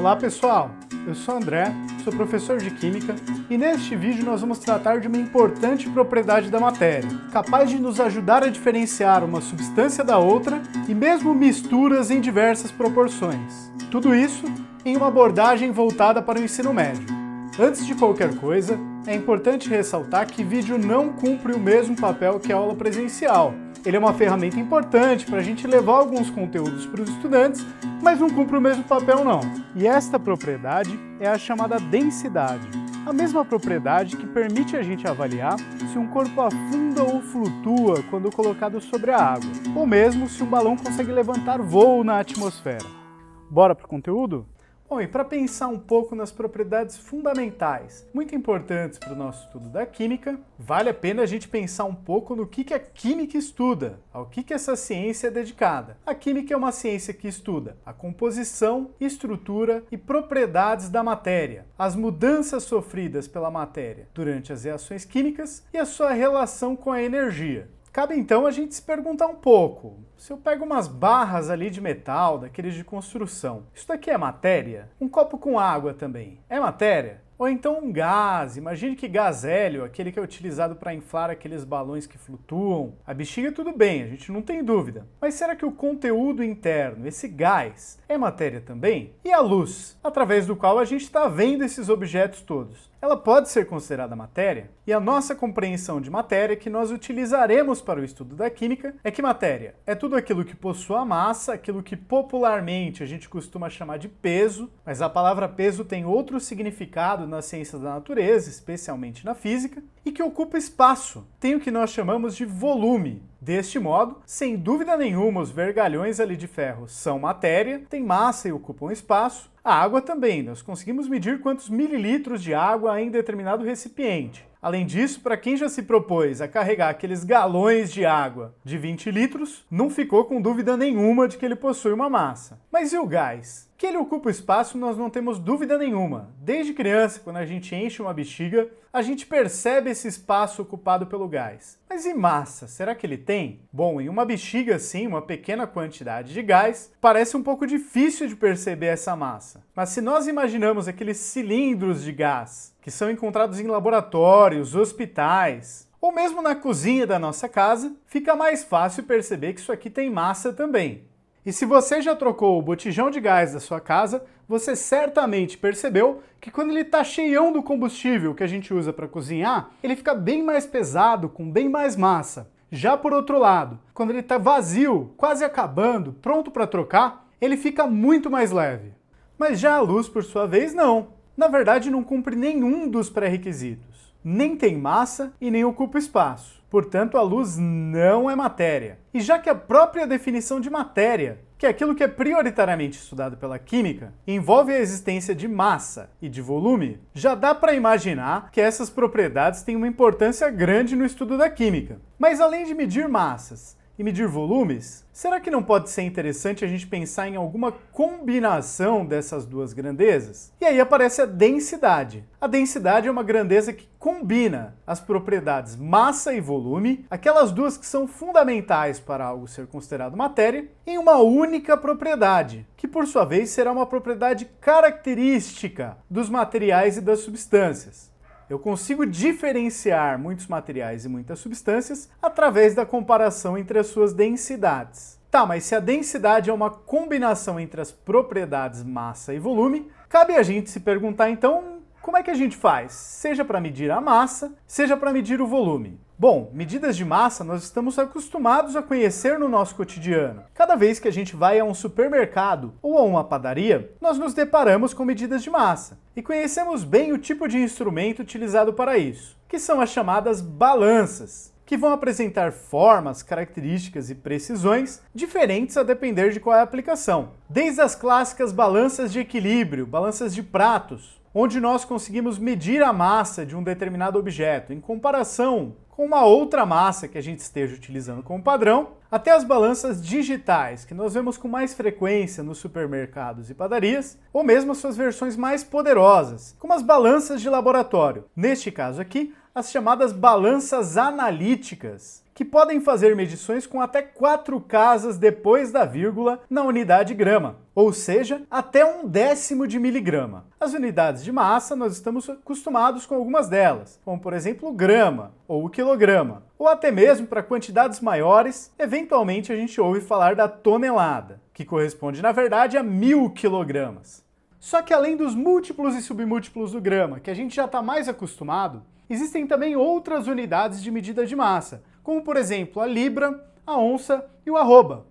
Olá pessoal, eu sou André, sou professor de Química e neste vídeo nós vamos tratar de uma importante propriedade da matéria, capaz de nos ajudar a diferenciar uma substância da outra e mesmo misturas em diversas proporções. Tudo isso em uma abordagem voltada para o ensino médio. Antes de qualquer coisa, é importante ressaltar que vídeo não cumpre o mesmo papel que a aula presencial. Ele é uma ferramenta importante para a gente levar alguns conteúdos para os estudantes, mas não cumpre o mesmo papel não. E esta propriedade é a chamada densidade. A mesma propriedade que permite a gente avaliar se um corpo afunda ou flutua quando colocado sobre a água, ou mesmo se um balão consegue levantar voo na atmosfera. Bora para o conteúdo? Bom, e para pensar um pouco nas propriedades fundamentais, muito importantes para o nosso estudo da química, vale a pena a gente pensar um pouco no que a química estuda, ao que essa ciência é dedicada. A química é uma ciência que estuda a composição, estrutura e propriedades da matéria, as mudanças sofridas pela matéria durante as reações químicas e a sua relação com a energia. Cabe então a gente se perguntar um pouco, se eu pego umas barras ali de metal, daqueles de construção, isso daqui é matéria? Um copo com água também, é matéria? Ou então um gás, imagine que gás hélio, aquele que é utilizado para inflar aqueles balões que flutuam. A bexiga tudo bem, a gente não tem dúvida. Mas será que o conteúdo interno, esse gás, é matéria também? E a luz, através do qual a gente está vendo esses objetos todos? Ela pode ser considerada matéria? E a nossa compreensão de matéria que nós utilizaremos para o estudo da química é que matéria é tudo aquilo que possui a massa, aquilo que popularmente a gente costuma chamar de peso, mas a palavra peso tem outro significado nas ciências da natureza, especialmente na física, e que ocupa espaço, tem o que nós chamamos de volume. Deste modo, sem dúvida nenhuma, os vergalhões ali de ferro são matéria, têm massa e ocupam espaço. A água também, nós conseguimos medir quantos mililitros de água há em determinado recipiente. Além disso, para quem já se propôs a carregar aqueles galões de água de 20 litros, não ficou com dúvida nenhuma de que ele possui uma massa. Mas e o gás? Que ele ocupa o espaço, nós não temos dúvida nenhuma. Desde criança, quando a gente enche uma bexiga, a gente percebe esse espaço ocupado pelo gás. Mas e massa? Será que ele tem? Bom, em uma bexiga assim, uma pequena quantidade de gás, parece um pouco difícil de perceber essa massa. Mas se nós imaginamos aqueles cilindros de gás, que são encontrados em laboratórios, hospitais, ou mesmo na cozinha da nossa casa, fica mais fácil perceber que isso aqui tem massa também. E se você já trocou o botijão de gás da sua casa, você certamente percebeu que quando ele está cheião do combustível que a gente usa para cozinhar, ele fica bem mais pesado, com bem mais massa. Já por outro lado, quando ele está vazio, quase acabando, pronto para trocar, ele fica muito mais leve. Mas já a luz, por sua vez, não. Na verdade, não cumpre nenhum dos pré-requisitos. Nem tem massa e nem ocupa espaço. Portanto, a luz não é matéria. E já que a própria definição de matéria, que é aquilo que é prioritariamente estudado pela química, envolve a existência de massa e de volume, já dá para imaginar que essas propriedades têm uma importância grande no estudo da química. Mas além de medir massas e medir volumes, será que não pode ser interessante a gente pensar em alguma combinação dessas duas grandezas? E aí aparece a densidade. A densidade é uma grandeza que combina as propriedades massa e volume, aquelas duas que são fundamentais para algo ser considerado matéria, em uma única propriedade, que por sua vez será uma propriedade característica dos materiais e das substâncias. Eu consigo diferenciar muitos materiais e muitas substâncias através da comparação entre as suas densidades. Tá, mas se a densidade é uma combinação entre as propriedades massa e volume, cabe a gente se perguntar então como é que a gente faz, seja para medir a massa, seja para medir o volume. Bom, medidas de massa nós estamos acostumados a conhecer no nosso cotidiano. Cada vez que a gente vai a um supermercado ou a uma padaria, nós nos deparamos com medidas de massa. E conhecemos bem o tipo de instrumento utilizado para isso, que são as chamadas balanças, que vão apresentar formas, características e precisões diferentes a depender de qual é a aplicação. Desde as clássicas balanças de equilíbrio, balanças de pratos, onde nós conseguimos medir a massa de um determinado objeto em comparação com uma outra massa que a gente esteja utilizando como padrão, até as balanças digitais, que nós vemos com mais frequência nos supermercados e padarias, ou mesmo as suas versões mais poderosas, como as balanças de laboratório. Neste caso aqui, as chamadas balanças analíticas, que podem fazer medições com até 4 casas depois da vírgula na unidade grama, ou seja, até 1/10 de miligrama. As unidades de massa nós estamos acostumados com algumas delas, como por exemplo o grama ou o quilograma, ou até mesmo para quantidades maiores, eventualmente a gente ouve falar da tonelada, que corresponde na verdade a 1000 quilogramas. Só que além dos múltiplos e submúltiplos do grama, que a gente já está mais acostumado, existem também outras unidades de medida de massa, como por exemplo a libra, a onça e o arroba.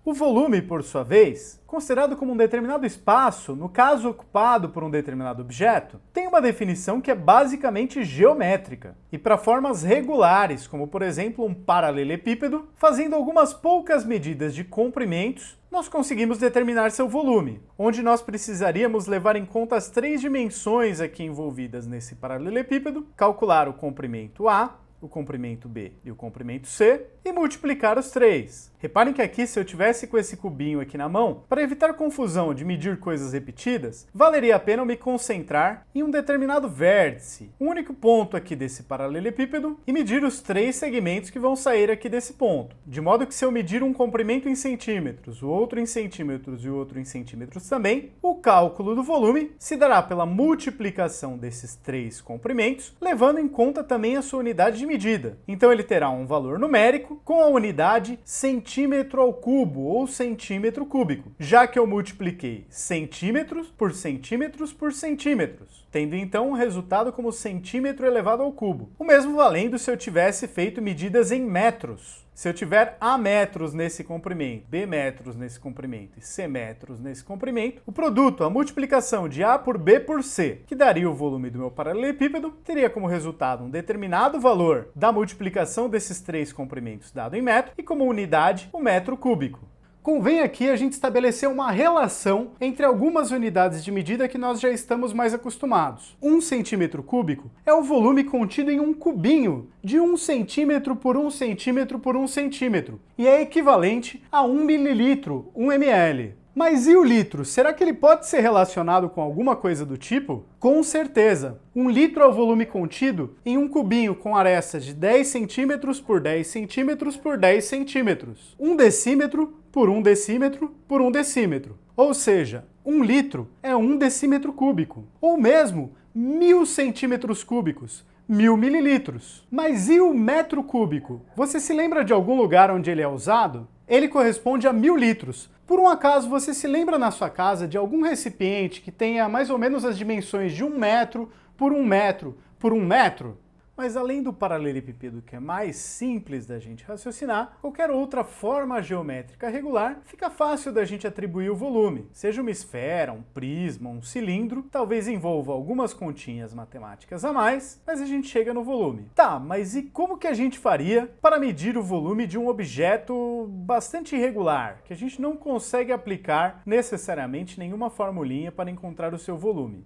O volume, por sua vez, considerado como um determinado espaço, no caso ocupado por um determinado objeto, tem uma definição que é basicamente geométrica, e para formas regulares, como por exemplo um paralelepípedo, fazendo algumas poucas medidas de comprimentos, nós conseguimos determinar seu volume, onde nós precisaríamos levar em conta as 3 dimensões aqui envolvidas nesse paralelepípedo, calcular o comprimento A, o comprimento B e o comprimento C, e multiplicar os 3. Reparem que aqui, se eu tivesse com esse cubinho aqui na mão, para evitar confusão de medir coisas repetidas, valeria a pena eu me concentrar em um determinado vértice, um único ponto aqui desse paralelepípedo, e medir os 3 segmentos que vão sair aqui desse ponto. De modo que se eu medir um comprimento em centímetros, o outro em centímetros e o outro em centímetros também, o cálculo do volume se dará pela multiplicação desses 3 comprimentos, levando em conta também a sua unidade de medida. Então ele terá um valor numérico com a unidade centímetro ao cubo ou centímetro cúbico, já que eu multipliquei centímetros por centímetros por centímetros, tendo então um resultado como centímetro elevado ao cubo. O mesmo valendo se eu tivesse feito medidas em metros. Se eu tiver A metros nesse comprimento, B metros nesse comprimento e C metros nesse comprimento, o produto, a multiplicação de A por B por C, que daria o volume do meu paralelepípedo, teria como resultado um determinado valor da multiplicação desses 3 comprimentos dado em metro e como unidade o metro cúbico. Convém aqui a gente estabelecer uma relação entre algumas unidades de medida que nós já estamos mais acostumados. 1 centímetro cúbico é o volume contido em um cubinho de 1 centímetro por 1 centímetro por 1 centímetro e é equivalente a 1 mililitro, 1 ml. Mas e o litro? Será que ele pode ser relacionado com alguma coisa do tipo? Com certeza! 1 litro é o volume contido em um cubinho com arestas de 10 centímetros por 10 centímetros por 10 centímetros. 1 decímetro por 1 decímetro por 1 decímetro. Ou seja, 1 litro é 1 decímetro cúbico. Ou mesmo 1000 centímetros cúbicos. 1000 mililitros. Mas e o metro cúbico? Você se lembra de algum lugar onde ele é usado? Ele corresponde a 1000 litros. Por um acaso, você se lembra na sua casa de algum recipiente que tenha mais ou menos as dimensões de 1 metro por 1 metro por 1 metro? Mas além do paralelepípedo, que é mais simples da gente raciocinar, qualquer outra forma geométrica regular fica fácil da gente atribuir o volume. Seja uma esfera, um prisma, um cilindro, talvez envolva algumas continhas matemáticas a mais, mas a gente chega no volume. Tá, mas e como que a gente faria para medir o volume de um objeto bastante irregular, que a gente não consegue aplicar necessariamente nenhuma formulinha para encontrar o seu volume?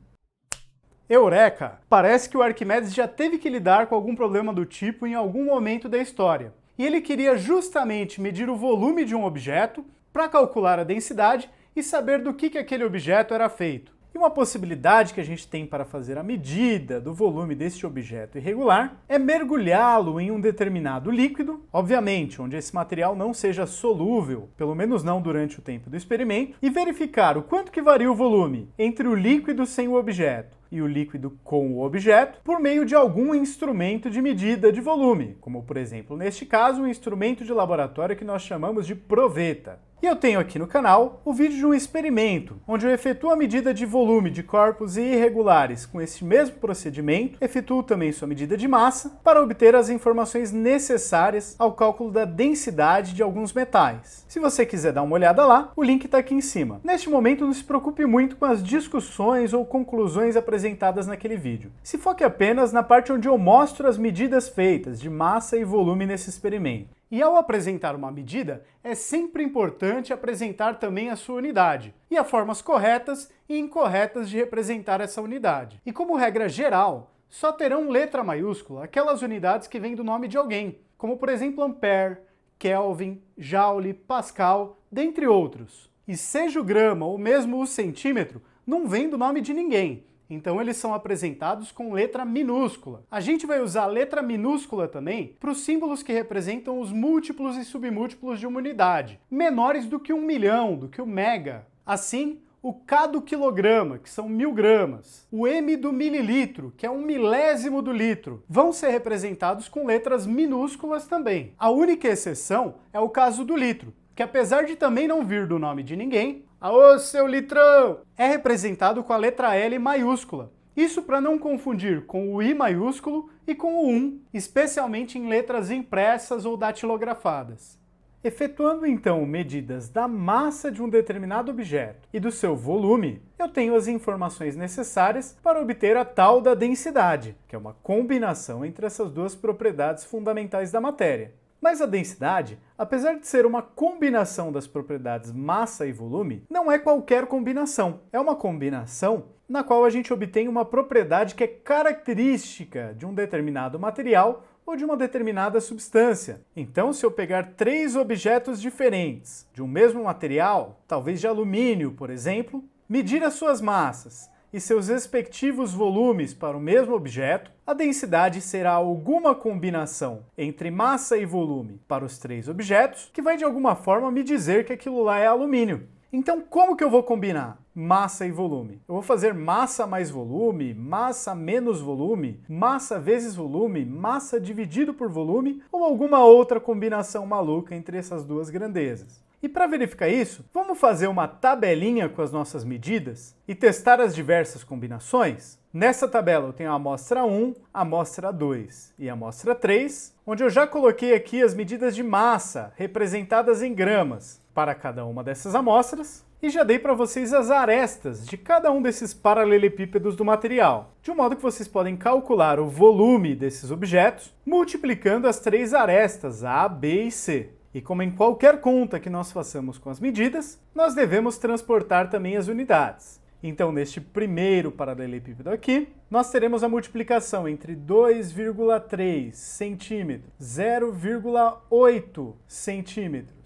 Eureka! Parece que o Arquimedes já teve que lidar com algum problema do tipo em algum momento da história. E ele queria justamente medir o volume de um objeto para calcular a densidade e saber do que aquele objeto era feito. E uma possibilidade que a gente tem para fazer a medida do volume deste objeto irregular é mergulhá-lo em um determinado líquido, obviamente onde esse material não seja solúvel, pelo menos não durante o tempo do experimento, e verificar o quanto que varia o volume entre o líquido sem o objeto e o líquido com o objeto por meio de algum instrumento de medida de volume, como por exemplo, neste caso, um instrumento de laboratório que nós chamamos de proveta. E eu tenho aqui no canal o vídeo de um experimento, onde eu efetuo a medida de volume de corpos irregulares com esse mesmo procedimento, efetuo também sua medida de massa, para obter as informações necessárias ao cálculo da densidade de alguns metais. Se você quiser dar uma olhada lá, o link está aqui em cima. Neste momento, não se preocupe muito com as discussões ou conclusões apresentadas naquele vídeo. Se foque apenas na parte onde eu mostro as medidas feitas de massa e volume nesse experimento. E ao apresentar uma medida, é sempre importante apresentar também a sua unidade, e há formas corretas e incorretas de representar essa unidade. E como regra geral, só terão letra maiúscula aquelas unidades que vêm do nome de alguém, como por exemplo ampere, Kelvin, Joule, Pascal, dentre outros. E seja o grama ou mesmo o centímetro, não vem do nome de ninguém. então eles são apresentados com letra minúscula. A gente vai usar a letra minúscula também para os símbolos que representam os múltiplos e submúltiplos de uma unidade, menores do que 1 milhão, do que o mega. Assim, o K do quilograma, que são 1000 gramas, o M do mililitro, que é 1 milésimo do litro, vão ser representados com letras minúsculas também. A única exceção é o caso do litro, que apesar de também não vir do nome de ninguém, "Aô, seu litrão!", é representado com a letra L maiúscula. Isso para não confundir com o I maiúsculo e com o 1, especialmente em letras impressas ou datilografadas. Efetuando então medidas da massa de um determinado objeto e do seu volume, eu tenho as informações necessárias para obter a tal da densidade, que é uma combinação entre essas duas propriedades fundamentais da matéria. Mas a densidade, apesar de ser uma combinação das propriedades massa e volume, não é qualquer combinação. É uma combinação na qual a gente obtém uma propriedade que é característica de um determinado material ou de uma determinada substância. Então, se eu pegar 3 objetos diferentes de um mesmo material, talvez de alumínio, por exemplo, medir as suas massas e seus respectivos volumes para o mesmo objeto, a densidade será alguma combinação entre massa e volume para os 3 objetos, que vai de alguma forma me dizer que aquilo lá é alumínio. Então, como que eu vou combinar massa e volume? Eu vou fazer massa mais volume, massa menos volume, massa vezes volume, massa dividido por volume, ou alguma outra combinação maluca entre essas duas grandezas. E para verificar isso, vamos fazer uma tabelinha com as nossas medidas e testar as diversas combinações? Nessa tabela eu tenho a amostra 1, a amostra 2 e a amostra 3, onde eu já coloquei aqui as medidas de massa, representadas em gramas, para cada uma dessas amostras, e já dei para vocês as arestas de cada um desses paralelepípedos do material, de um modo que vocês podem calcular o volume desses objetos, multiplicando as 3 arestas A, B e C. E como em qualquer conta que nós façamos com as medidas, nós devemos transportar também as unidades. Então, neste primeiro paralelepípedo aqui, nós teremos a multiplicação entre 2,3 centímetros, 0,8 centímetros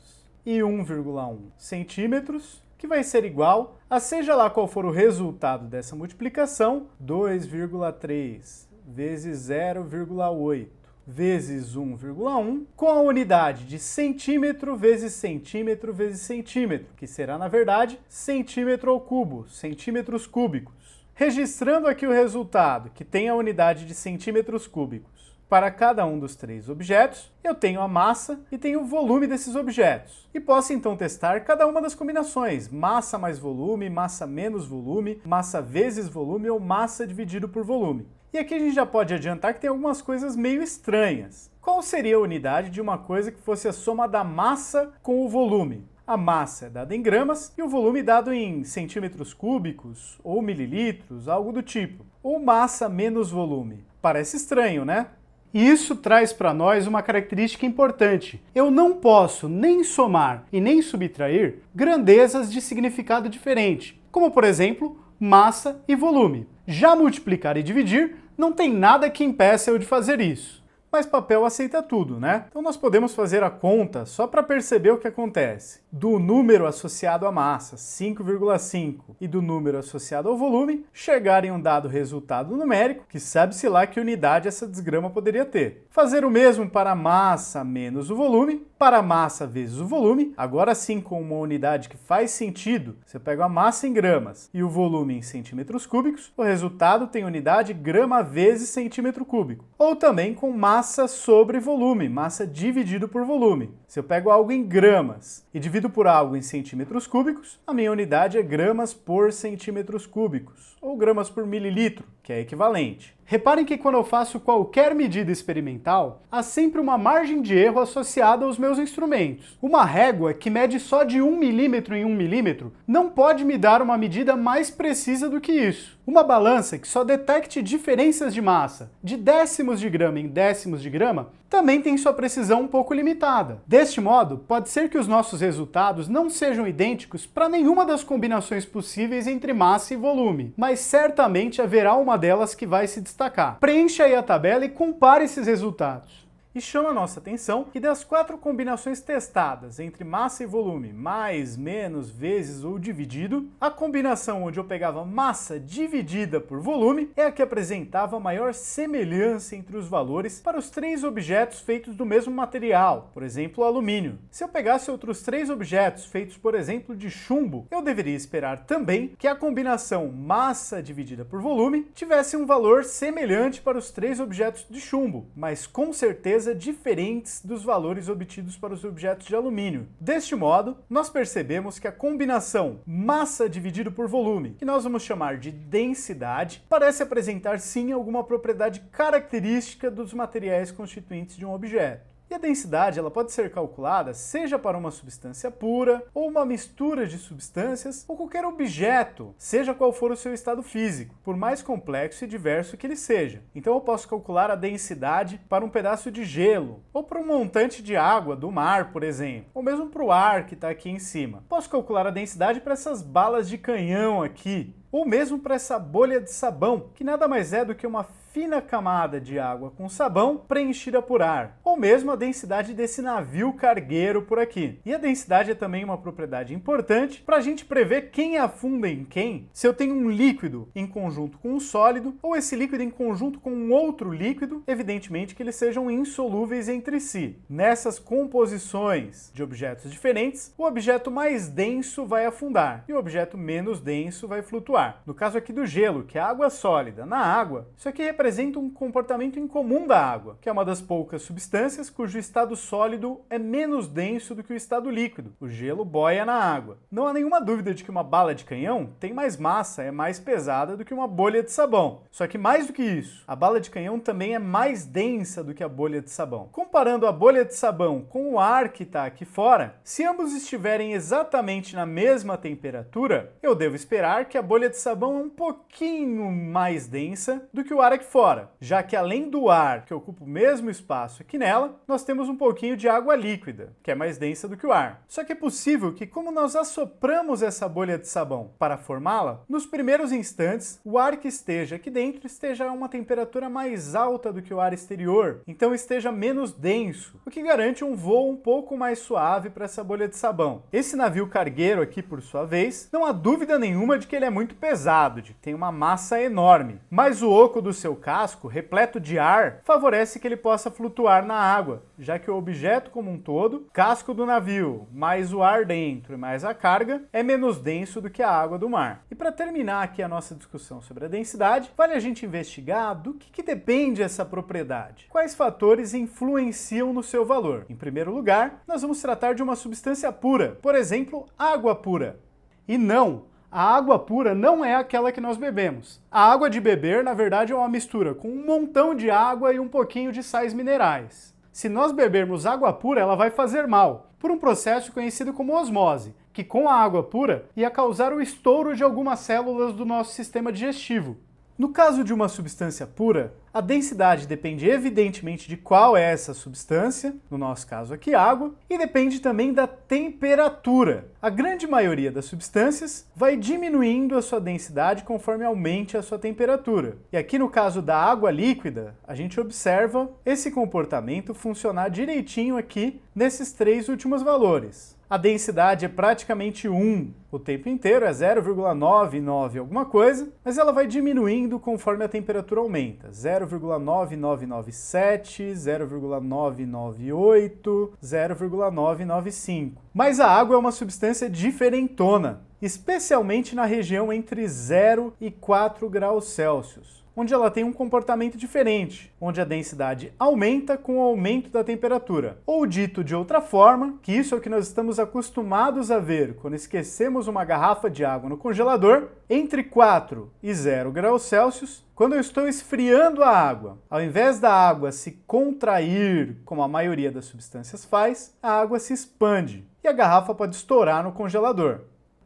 e 1,1 centímetros, que vai ser igual a, seja lá qual for o resultado dessa multiplicação, 2,3 vezes 0,8 vezes 1,1, com a unidade de centímetro vezes centímetro vezes centímetro, que será, na verdade, centímetro ao cubo, centímetros cúbicos. Registrando aqui o resultado, que tem a unidade de centímetros cúbicos, para cada um dos 3 objetos, eu tenho a massa e tenho o volume desses objetos. E posso então testar cada uma das combinações, massa mais volume, massa menos volume, massa vezes volume ou massa dividido por volume. E aqui a gente já pode adiantar que tem algumas coisas meio estranhas. Qual seria a unidade de uma coisa que fosse a soma da massa com o volume? A massa é dada em gramas e o volume dado em centímetros cúbicos ou mililitros, algo do tipo. Ou massa menos volume. Parece estranho, né? E isso traz para nós uma característica importante. Eu não posso nem somar e nem subtrair grandezas de significado diferente, como por exemplo, massa e volume. Já multiplicar e dividir não tem nada que impeça eu de fazer isso. Mas papel aceita tudo, né? Então nós podemos fazer a conta só para perceber o que acontece. Do número associado à massa, 5,5, e do número associado ao volume, chegar em um dado resultado numérico, que sabe-se lá que unidade essa desgrama poderia ter. Fazer o mesmo para a massa menos o volume, para a massa vezes o volume, agora sim com uma unidade que faz sentido. Você pega a massa em gramas e o volume em centímetros cúbicos, o resultado tem unidade grama vezes centímetro cúbico. Ou também com massa sobre volume, massa dividido por volume. Se eu pego algo em gramas e divido por algo em centímetros cúbicos, a minha unidade é gramas por centímetros cúbicos, ou gramas por mililitro, que é equivalente. Reparem que quando eu faço qualquer medida experimental, há sempre uma margem de erro associada aos meus instrumentos. Uma régua que mede só de 1 milímetro em 1 milímetro não pode me dar uma medida mais precisa do que isso. Uma balança que só detecte diferenças de massa de décimos de grama em décimos de grama também tem sua precisão um pouco limitada. Deste modo, pode ser que os nossos resultados não sejam idênticos para nenhuma das combinações possíveis entre massa e volume, mas certamente haverá uma delas que vai se destacar. Preencha aí a tabela e compare esses resultados. E chama a nossa atenção que das 4 combinações testadas entre massa e volume, mais, menos, vezes ou dividido, a combinação onde eu pegava massa dividida por volume é a que apresentava maior semelhança entre os valores para os 3 objetos feitos do mesmo material, por exemplo, o alumínio. Se eu pegasse outros 3 objetos feitos, por exemplo, de chumbo, eu deveria esperar também que a combinação massa dividida por volume tivesse um valor semelhante para os 3 objetos de chumbo, mas com certeza diferentes dos valores obtidos para os objetos de alumínio. Deste modo, nós percebemos que a combinação massa dividido por volume, que nós vamos chamar de densidade, parece apresentar sim alguma propriedade característica dos materiais constituintes de um objeto. E a densidade ela pode ser calculada seja para uma substância pura, ou uma mistura de substâncias, ou qualquer objeto, seja qual for o seu estado físico, por mais complexo e diverso que ele seja. Então eu posso calcular a densidade para um pedaço de gelo, ou para um montante de água do mar, por exemplo, ou mesmo para o ar que está aqui em cima. Posso calcular a densidade para essas balas de canhão aqui, ou mesmo para essa bolha de sabão, que nada mais é do que uma fina camada de água com sabão preenchida por ar, ou mesmo a densidade desse navio cargueiro por aqui. E a densidade é também uma propriedade importante para a gente prever quem afunda em quem, se eu tenho um líquido em conjunto com um sólido, ou esse líquido em conjunto com um outro líquido, evidentemente que eles sejam insolúveis entre si. Nessas composições de objetos diferentes, o objeto mais denso vai afundar e o objeto menos denso vai flutuar. No caso aqui do gelo, que é água sólida, na água, isso aqui representa um comportamento incomum da água, que é uma das poucas substâncias cujo estado sólido é menos denso do que o estado líquido. O gelo boia na água. Não há nenhuma dúvida de que uma bala de canhão tem mais massa, é mais pesada do que uma bolha de sabão. Só que mais do que isso, a bala de canhão também é mais densa do que a bolha de sabão. Comparando a bolha de sabão com o ar que está aqui fora, se ambos estiverem exatamente na mesma temperatura, eu devo esperar que a bolha de sabão é um pouquinho mais densa do que o ar aqui fora, já que além do ar, que ocupa o mesmo espaço aqui nela, nós temos um pouquinho de água líquida, que é mais densa do que o ar. Só que é possível que, como nós assopramos essa bolha de sabão para formá-la, nos primeiros instantes, o ar que esteja aqui dentro esteja a uma temperatura mais alta do que o ar exterior, então esteja menos denso, o que garante um voo um pouco mais suave para essa bolha de sabão. Esse navio cargueiro aqui, por sua vez, não há dúvida nenhuma de que ele é muito pesado, de que tem uma massa enorme, mas o oco do seu casco, repleto de ar, favorece que ele possa flutuar na água, já que o objeto como um todo, casco do navio, mais o ar dentro e mais a carga, é menos denso do que a água do mar. E para terminar aqui a nossa discussão sobre a densidade, vale a gente investigar do que depende essa propriedade. Quais fatores influenciam no seu valor? Em primeiro lugar, nós vamos tratar de uma substância pura, por exemplo, água pura. E não, a água pura não é aquela que nós bebemos. A água de beber, na verdade, é uma mistura com um montão de água e um pouquinho de sais minerais. Se nós bebermos água pura, ela vai fazer mal, por um processo conhecido como osmose, que com a água pura ia causar o estouro de algumas células do nosso sistema digestivo. No caso de uma substância pura, a densidade depende evidentemente de qual é essa substância, no nosso caso aqui água, e depende também da temperatura. A grande maioria das substâncias vai diminuindo a sua densidade conforme aumente a sua temperatura. E aqui no caso da água líquida, a gente observa esse comportamento funcionar direitinho aqui nesses 3 últimos valores. A densidade é praticamente 1 o tempo inteiro, é 0,99 alguma coisa, mas ela vai diminuindo conforme a temperatura aumenta. 0,9997, 0,998, 0,995. Mas a água é uma substância diferentona, especialmente na região entre 0 e 4 graus Celsius, onde ela tem um comportamento diferente, onde a densidade aumenta com o aumento da temperatura. Ou dito de outra forma, que isso é o que nós estamos acostumados a ver quando esquecemos uma garrafa de água no congelador, entre 4 e 0 graus Celsius, quando eu estou esfriando a água, ao invés da água se contrair, como a maioria das substâncias faz, a água se expande e a garrafa pode estourar no congelador.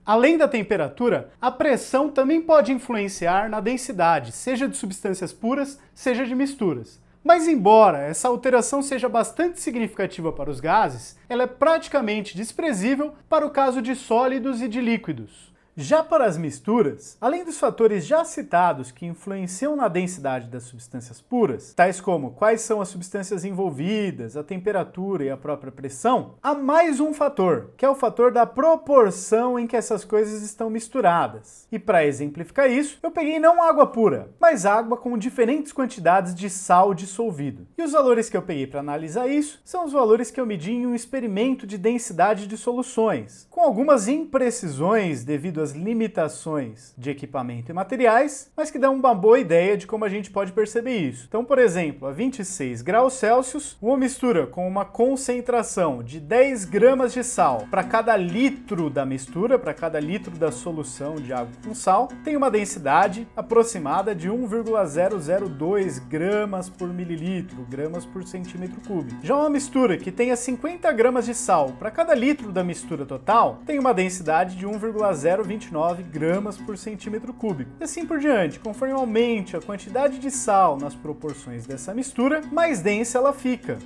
Além da temperatura, a pressão também pode influenciar na densidade, seja de substâncias puras, seja de misturas. Mas embora essa alteração seja bastante significativa para os gases, ela é praticamente desprezível para o caso de sólidos e de líquidos. Já para as misturas, além dos fatores já citados que influenciam na densidade das substâncias puras, tais como quais são as substâncias envolvidas, a temperatura e a própria pressão, há mais um fator, que é o fator da proporção em que essas coisas estão misturadas. E para exemplificar isso, eu peguei não água pura, mas água com diferentes quantidades de sal dissolvido. E os valores que eu peguei para analisar isso são os valores que eu medi em um experimento de densidade de soluções, com algumas imprecisões devido às limitações de equipamento e materiais, mas que dão uma boa ideia de como a gente pode perceber isso. Então, por exemplo, a 26 graus Celsius, uma mistura com uma concentração de 10 gramas de sal para cada litro da mistura, para cada litro da solução de água com sal, tem uma densidade aproximada de 1,002 gramas por mililitro, gramas por centímetro cúbico. Já uma mistura que tenha 50 gramas de sal para cada litro da mistura total, tem uma densidade de 1,029 gramas por centímetro cúbico. E assim por diante, conforme aumente a quantidade de sal nas proporções dessa mistura, mais densa ela fica.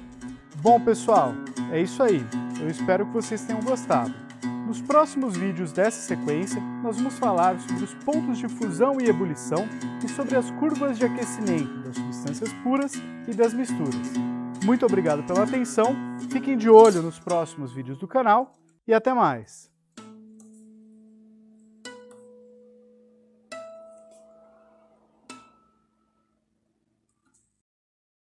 Bom, pessoal, é isso aí. Eu espero que vocês tenham gostado. Nos próximos vídeos dessa sequência, nós vamos falar sobre os pontos de fusão e ebulição e sobre as curvas de aquecimento das substâncias puras e das misturas. Muito obrigado pela atenção, fiquem de olho nos próximos vídeos do canal e até mais!